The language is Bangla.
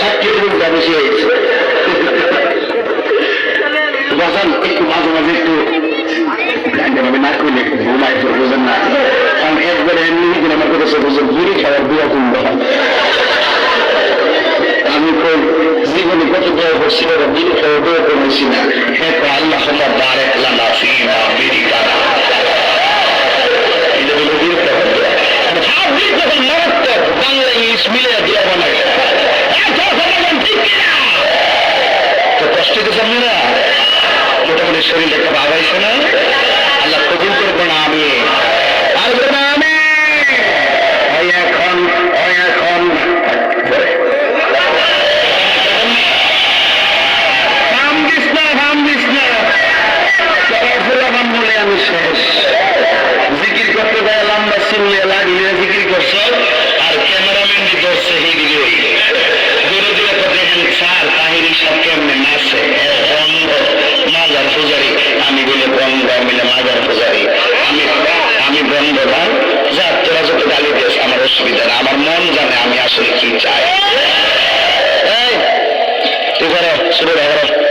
সাক্ষীর রূপটা বেশি হয়েছে। বাজান একটু মাঝে মাঝে একটু আমি না করলে একটু ঘুমাই তো বুঝেন না, কারণ একবারে এমনি আমার কথা বুঝেন বুড়ি খাওয়ার বুয়া তুলব। আমি জীবনে কত দয়া করছি না, বুড়ি খাওয়ার বুয়া করেছি না। হ্যাঁ আল্লাহ বারেক লানা ফিমা বিরিকানা, এটা বলে বিরক্ত হবে। যখন মারাত্মক বাংলা ইংলিশ মিলে দিয়া বানায় ঠিক কিনা তো কষ্ট দিতে সামনে না, মোটামুটি শরীর একটা ভাবাইছে না। আল্লাহ কবুল করবো না আমি পারবো না আমি এখন বলে আমি শেষ। জিকির করতে যায় লম্বা সিমিয়ে লাগিয়ে জিকির করছো আর ক্যামেরাম্যান করছে হিগিরি দেখেন স্যার কাহিনী সব কেমনে নাচে বন্ধ মাজার পূজারি, আমি বলে বন্ধ মিলে মাজার পূজারি, আমি বন্ধ না যা তোরা যত গালি দিয়েছে আমার অসুবিধা না, আমার মন জানে আমি আসলে কি চাই। তুই করো শুরু করো।